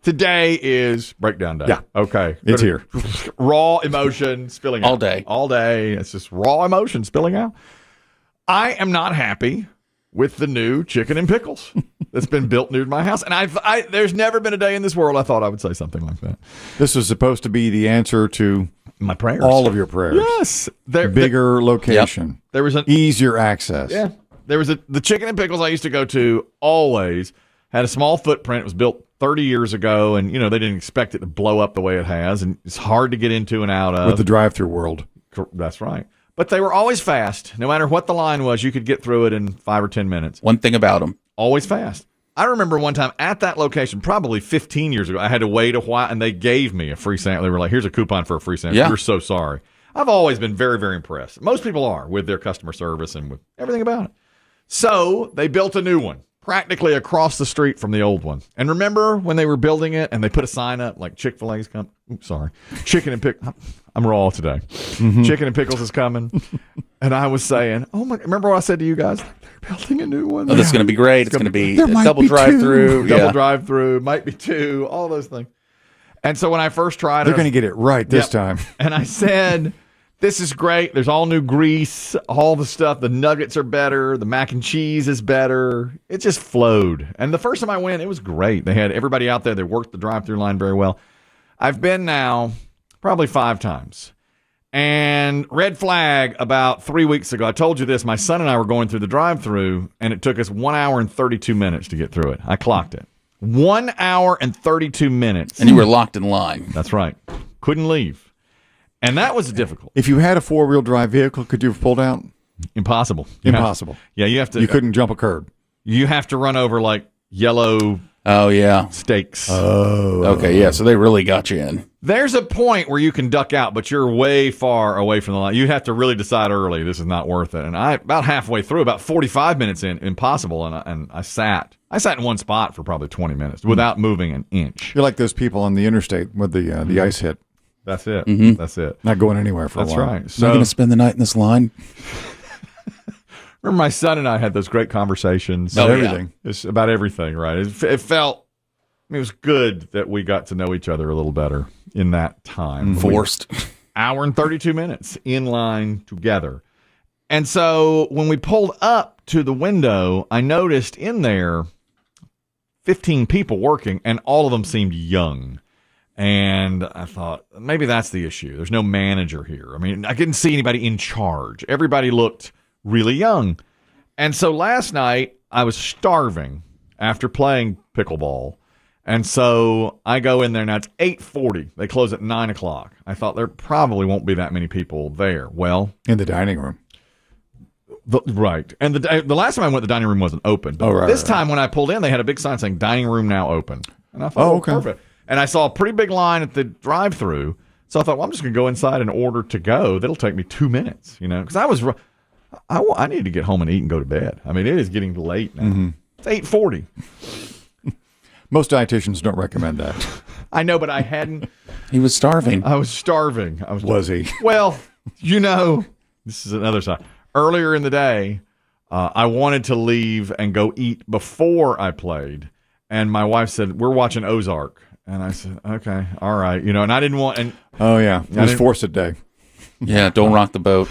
Today is breakdown day. Yeah. Okay. It's here. Raw emotion spilling out. All day. All day. It's just raw emotion spilling out. I am not happy with the new Chicken and Pickles that's been built new to my house. And there's never been a day in this world I thought I would say something like that. This was supposed to be the answer to my prayers. All of your prayers. Yes. Bigger location. Yep. There was easier access. Yeah. There was the Chicken and Pickles I used to go to always had a small footprint. It was built 30 years ago, and, they didn't expect it to blow up the way it has, and it's hard to get into and out of. With the drive-through world. That's right. But they were always fast. No matter what the line was, you could get through it in 5 or 10 minutes. One thing about them. Always fast. I remember one time at that location, probably 15 years ago, I had to wait a while, and they gave me a free sandwich. They were like, here's a coupon for a free sandwich. Yeah. We're so sorry. I've always been very, very impressed. Most people are with their customer service and with everything about it. So they built a new one, practically across the street from the old one. And remember when they were building it and they put a sign up like Chick-fil-A's coming? Oops, sorry. Chicken and Pickles. I'm raw today. Mm-hmm. Chicken and Pickles is coming. And I was saying, remember what I said to you guys? They're building a new one. Oh, this is going to be great. It's going to be a double drive-through. Double drive-through. Might be 2. All those things. And so when I first tried it, they're going to get it right this time. And I said, this is great. There's all new grease, all the stuff. The nuggets are better. The mac and cheese is better. It just flowed. And the first time I went, it was great. They had everybody out there. They worked the drive-through line very well. I've been now probably 5 times. And red flag about 3 weeks ago. I told you this. My son and I were going through the drive-through, and it took us 1 hour and 32 minutes to get through it. I clocked it. 1 hour and 32 minutes. And you were locked in line. That's right. Couldn't leave. And that was difficult. If you had a 4-wheel drive vehicle, could you have pulled out? Impossible. Impossible. You have to. You couldn't jump a curb. You have to run over like yellow. Oh yeah, stakes. Oh, okay, yeah. So they really got you in. There's a point where you can duck out, but you're way far away from the line. You have to really decide early. This is not worth it. And I about halfway through, about 45 minutes in, impossible. And I sat in one spot for probably 20 minutes without moving an inch. You're like those people on the interstate with the ice hit. That's it. Mm-hmm. That's it. Not going anywhere for a while. That's right. So, I'm going to spend the night in this line. Remember my son and I had those great conversations. About everything. It's about everything, right? It felt, it was good that we got to know each other a little better in that time. Forced. Hour and 32 minutes in line together. And so when we pulled up to the window, I noticed in there 15 people working, and all of them seemed young. And I thought, maybe that's the issue. There's no manager here. I mean, I didn't see anybody in charge. Everybody looked really young. And so last night, I was starving after playing pickleball. And so I go in there. Now, it's 8:40. They close at 9 o'clock. I thought there probably won't be that many people there. Well, in the dining room. Right. And the last time I went, the dining room wasn't open. But this time when I pulled in, they had a big sign saying dining room now open. And I thought, okay. Perfect. And I saw a pretty big line at the drive-through. So I thought, well, I'm just going to go inside and order to go. That'll take me 2 minutes, because I need to get home and eat and go to bed. I mean, it is getting late now. Mm-hmm. It's 8:40. Most dietitians don't recommend that. I know, but I hadn't. He was starving. I was starving. Was he? Well, this is another side. Earlier in the day, I wanted to leave and go eat before I played. And my wife said, we're watching Ozark. And I said, okay, all right. And I didn't want. And oh, yeah. It was Force-It Day. Yeah, don't rock the boat.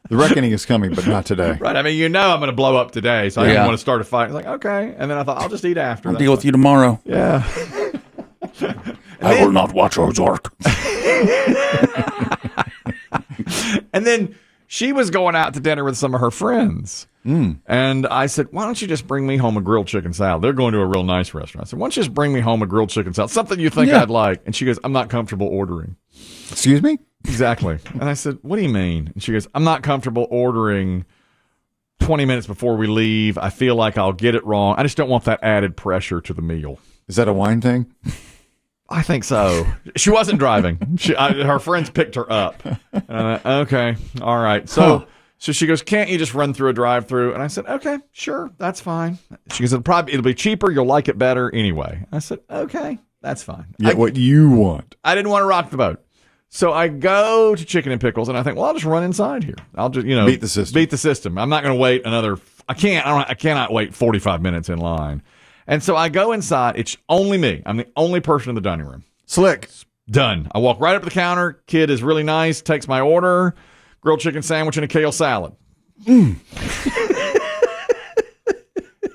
The reckoning is coming, but not today. Right. I mean, I'm going to blow up today. So I didn't want to start a fight. Like, okay. And then I thought, I'll just eat after. I'll deal with you tomorrow. Yeah. I will not watch Ozark. And then she was going out to dinner with some of her friends. And I said, why don't you just bring me home a grilled chicken salad? They're going to a real nice restaurant. I said, why don't you just bring me home a grilled chicken salad? Something you think I'd like. And she goes, I'm not comfortable ordering. Excuse me? Exactly. And I said, what do you mean? And she goes, I'm not comfortable ordering 20 minutes before we leave. I feel like I'll get it wrong. I just don't want that added pressure to the meal. Is that a wine thing? I think so. She wasn't driving. Her friends picked her up. And I thought, okay, all right. So she goes, can't you just run through a drive-through? And I said, okay, sure, that's fine. She goes, it'll be cheaper. You'll like it better anyway. I said, okay, that's fine. Yeah, what you want. I didn't want to rock the boat. So I go to Chicken and Pickles, and I think, well, I'll just run inside here. I'll just, beat the system. Beat the system. I'm not going to wait another. I cannot wait 45 minutes in line. And so I go inside. It's only me. I'm the only person in the dining room. Slick. Done. I walk right up to the counter. Kid is really nice, takes my order, grilled chicken sandwich and a kale salad.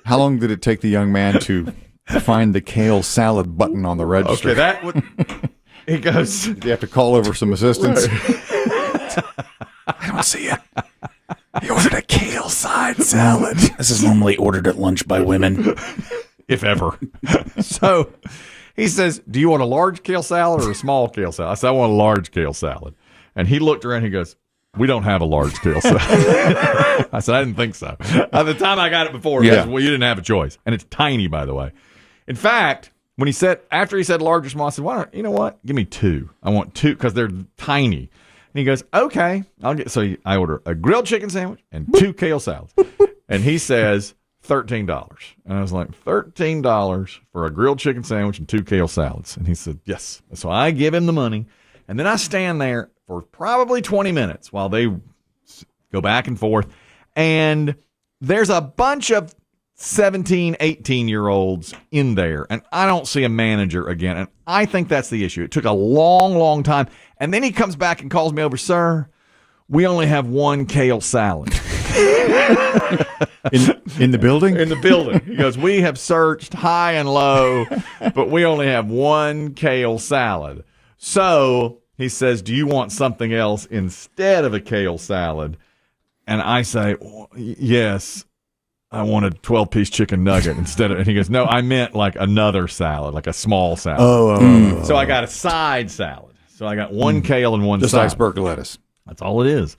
How long did it take the young man to find the kale salad button on the register? Okay, that would... He goes... Did you have to call over some assistance? I don't see it. He ordered a kale side salad. This is normally ordered at lunch by women. If ever. So he says, do you want a large kale salad or a small kale salad? I said, I want a large kale salad. And he looked around, he goes, we don't have a large kale salad. I said, I didn't think so. By the time I got it before, he goes, well, you didn't have a choice. And it's tiny, by the way. In fact, after he said large or small, I said, you know what? Give me 2. I want 2 because they're tiny. And he goes, okay, I'll get. So I order a grilled chicken sandwich and 2 kale salads. And he says, $13. And I was like, $13 for a grilled chicken sandwich and 2 kale salads. And he said, yes. So I give him the money. And then I stand there for probably 20 minutes while they go back and forth. And there's a bunch of 17, 18-year-olds in there. And I don't see a manager again. And I think that's the issue. It took a long, long time. And then he comes back and calls me over, sir, we only have 1 kale salad. In the building? In the building. He goes, we have searched high and low, but we only have 1 kale salad. So he says, do you want something else instead of a kale salad? And I say, yes, I want a 12-piece chicken nugget instead of, and he goes, no, I meant like another salad, like a small salad. So I got a side salad. So I got 1 kale and 1 just salad. iceberg lettuce. That's all it is.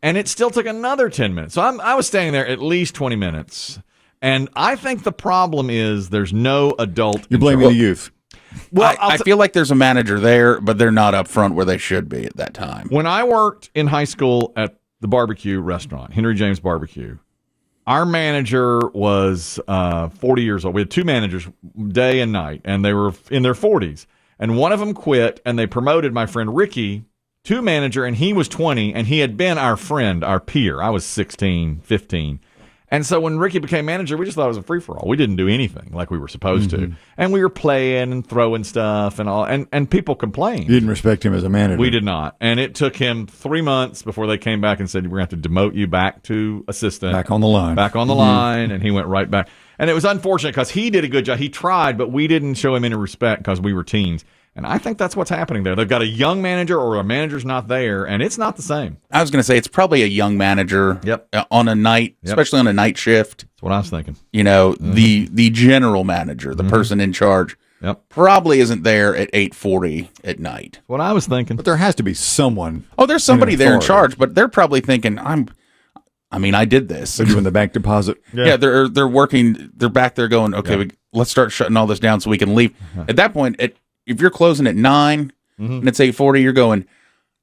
And it still took another 10 minutes. So I was standing there at least 20 minutes. And I think the problem is there's no adult. You're blaming the youth. Well, I feel like there's a manager there, but they're not up front where they should be at that time. When I worked in high school at the barbecue restaurant, Henry James Barbecue, our manager was 40 years old. We had 2 managers, day and night, and they were in their 40s. And one of them quit, and they promoted my friend Ricky to manager, and he was 20, and he had been our friend, our peer. I was 16, 15. And so when Ricky became manager, we just thought it was a free-for-all. We didn't do anything like we were supposed to. And we were playing and throwing stuff and all, and people complained. You didn't respect him as a manager. We did not. And it took him 3 months before they came back and said, we're going to have to demote you back to assistant. Back on the line. Back on the line, and he went right back. And it was unfortunate because he did a good job. He tried, but we didn't show him any respect because we were teens. And I think that's what's happening there. They've got a young manager or a manager's not there, and it's not the same. I was going to say it's probably a young manager on a night, especially on a night shift. That's what I was thinking. You know, the general manager, the person in charge, probably isn't there at 8:40 at night. What I was thinking. But there has to be someone. Oh, there's somebody there in charge, but they're probably thinking, I did this. They're doing the bank deposit. Yeah, they're working. They're back there going, okay, let's start shutting all this down so we can leave. At that point, if you're closing at 9 and it's 8:40, you're going,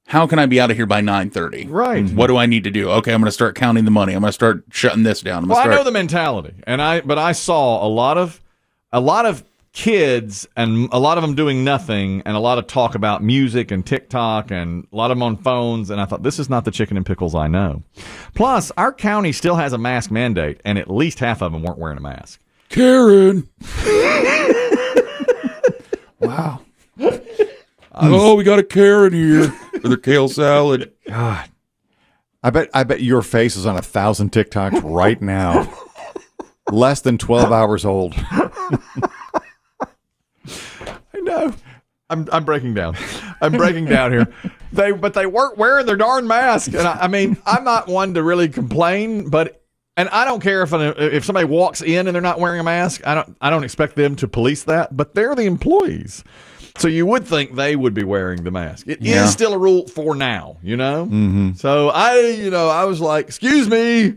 how can I be out of here by 9:30? Right. What do I need to do? Okay, I'm going to start counting the money. I'm going to start shutting this down. I know the mentality, but I saw a lot of kids and a lot of them doing nothing and a lot of talk about music and TikTok and a lot of them on phones. And I thought, this is not the Chicken and Pickles I know. Plus, our county still has a mask mandate, and at least half of them weren't wearing a mask. Karen. Wow. Oh, we got a Karen here for the kale salad. God. I bet your face is on 1,000 TikToks right now. Less than 12 hours old. I know. I'm breaking down. I'm breaking down here. But they weren't wearing their darn mask. And I mean, I'm not one to really complain, and I don't care if somebody walks in and they're not wearing a mask. I don't expect them to police that, but they're the employees. So you would think they would be wearing the mask. It is still a rule for now, you know? Mm-hmm. So I was like, excuse me.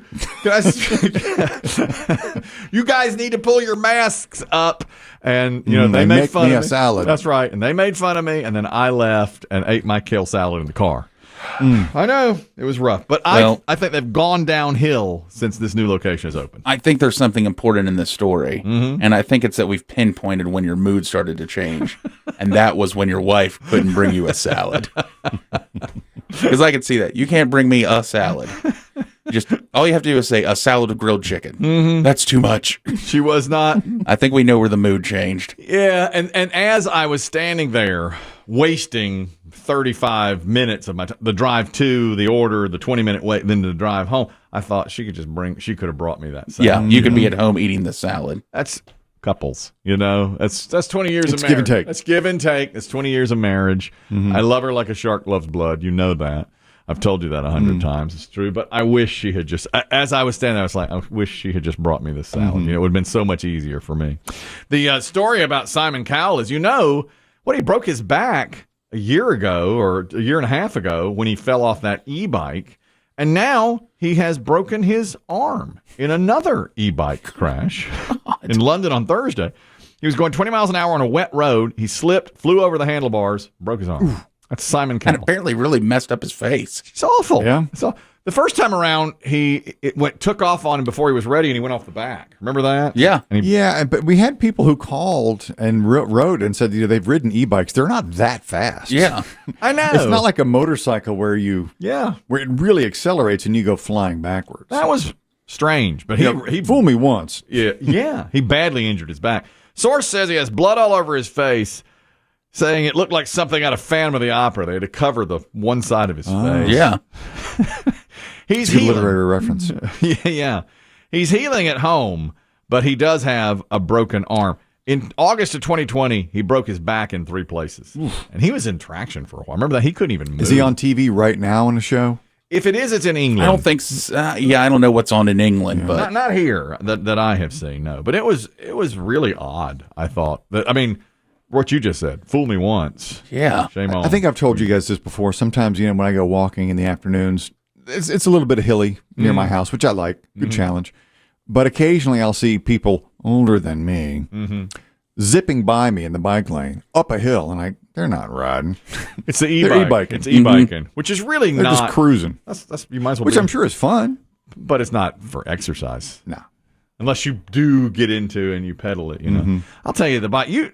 You guys need to pull your masks up. And, they made fun of me. A salad. That's right. And they made fun of me. And then I left and ate my kale salad in the car. I know. It was rough. But I think they've gone downhill since this new location is open. I think there's something important in this story. Mm-hmm. And I think it's that we've pinpointed when your mood started to change. And that was when your wife couldn't bring you a salad. Because I could see that. You can't bring me a salad. Just all you have to do is say a salad of grilled chicken. Mm-hmm. That's too much. She was not. I think we know where the mood changed. Yeah, and as I was standing there wasting 35 minutes of the drive to the order, the 20-minute wait, then the drive home, I thought she could have brought me that salad. Yeah, you could be at home eating the salad. That's couples, That's 20 years of marriage. It's give and take. That's give and take. That's 20 years of marriage. I love her like a shark loves blood. You know that. I've told you that 100 times. It's true. But I wish she had just, as I was standing there, I was like, I wish she had just brought me this salad. It would have been so much easier for me. The story about Simon Cowell is, he broke his back a year ago or a year and a half ago when he fell off that e-bike. And now he has broken his arm in another e-bike crash in London on Thursday. He was going 20 miles an hour on a wet road. He slipped, flew over the handlebars, broke his arm. That's Simon Cowell. And apparently really messed up his face. It's awful. Yeah. So the first time around, it took off on him before he was ready, and he went off the back. Remember that? Yeah. Yeah, but we had people who called and wrote and said they've ridden e-bikes. They're not that fast. Yeah. I know. It's not like a motorcycle where where it really accelerates and you go flying backwards. That was strange, but he fooled me once. Yeah. He badly injured his back. Source says he has blood all over his face, saying it looked like something out of Phantom of the Opera. They had to cover the one side of his face. Yeah. He's Good healing. literary reference. Yeah. He's healing at home, but he does have a broken arm. In August of 2020, he broke his back in 3 places. And he was in traction for a while. Remember that? He couldn't even move. Is he on TV right now on a show? If it is, it's in England. I don't think I don't know what's on in England, but not here that I have seen, no. But it was really odd, I thought. What you just said, fool me once. yeah. Shame on. I think I've told you guys this before. Sometimes, when I go walking in the afternoons, it's a little bit hilly near my house, which I like. Good challenge. But occasionally I'll see people older than me zipping by me in the bike lane up a hill, and they're not riding. It's the e-bike. They're e-biking. It's e-biking, which is really They're not. just cruising. That's you might as well. Which I'm sure is fun. but it's not for exercise. No. Unless you do get into and you pedal it, I'll tell you, the bike. You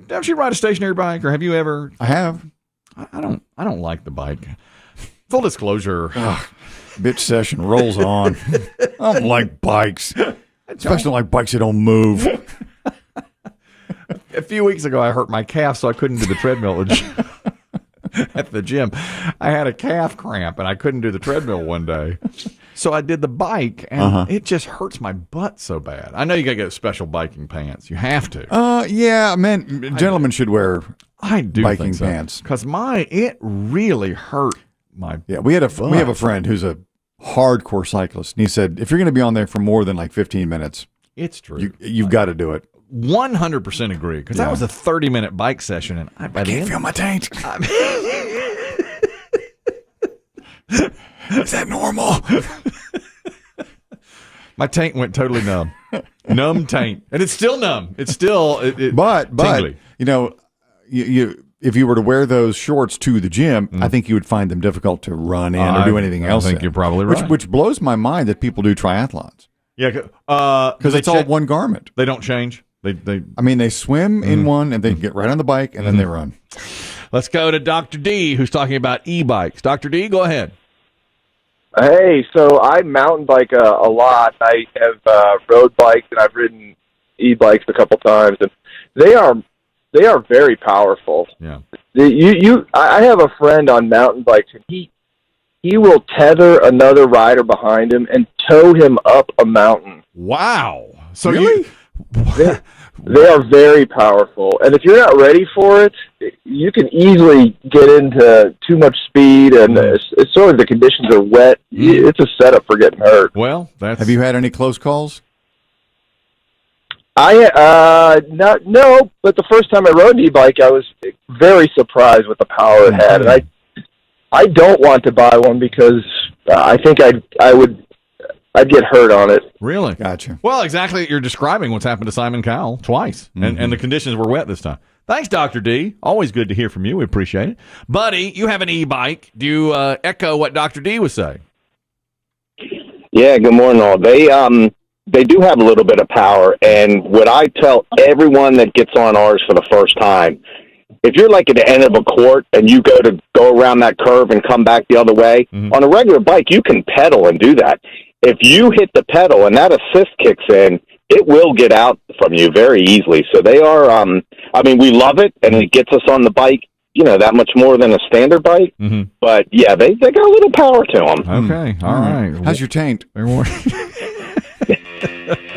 don't you ride a stationary bike, or have you ever? I have. I don't like the bike. Full disclosure. Bitch session rolls on. I don't like bikes. Especially like bikes that don't move. A few weeks ago, I hurt my calf, so I couldn't do the treadmill at the gym. I had a calf cramp, and I couldn't do the treadmill one day. So I did the bike, and it just hurts my butt so bad. I know you got to get special biking pants. You have to. Yeah, man. Gentlemen should wear biking so. pants. Because it really hurt my. Yeah, we have a friend who's a hardcore cyclist, and he said if you're going to be on there for more than like 15 minutes, it's true. You've got to do it. 100% agree, because that was a 30-minute bike session, and I can't feel my taint. Is that normal? My taint went totally numb. Numb taint. And it's still numb. It's still but tingly. you if you were to wear those shorts to the gym, I think you would find them difficult to run in or do anything else. I think you're probably right. Which blows my mind that people do triathlons. Yeah, because it's all one garment. They don't change. They swim in one, and they get right on the bike, and then they run. Let's go to Dr. D, who's talking about e-bikes. Dr. D, go ahead. Hey, so I mountain bike a lot. I have road bikes, and I've ridden e-bikes a couple times, and they are very powerful. Yeah. I have a friend on mountain bikes, and he will tether another rider behind him and tow him up a mountain. Wow. So really? They are very powerful, and if you're not ready for it, you can easily get into too much speed, and it's sort of the conditions are wet. It's a setup for getting hurt. Well, have you had any close calls? No, but the first time I rode an e-bike, I was very surprised with the power it had, and I don't want to buy one because I think I'd get hurt on it. Really? Gotcha. Well, exactly. You're describing what's happened to Simon Cowell twice, and the conditions were wet this time. Thanks, Dr. D. Always good to hear from you. We appreciate it. Buddy, you have an e-bike. Do you echo what Dr. D was saying? Yeah, good morning, all. They do have a little bit of power, and what I tell everyone that gets on ours for the first time, if you're like at the end of a court and you go around that curve and come back the other way, on a regular bike, you can pedal and do that. If you hit the pedal and that assist kicks in, it will get out from you very easily. So they are, we love it, and it gets us on the bike, that much more than a standard bike. But, yeah, they got a little power to them. Okay, all right. How's your taint?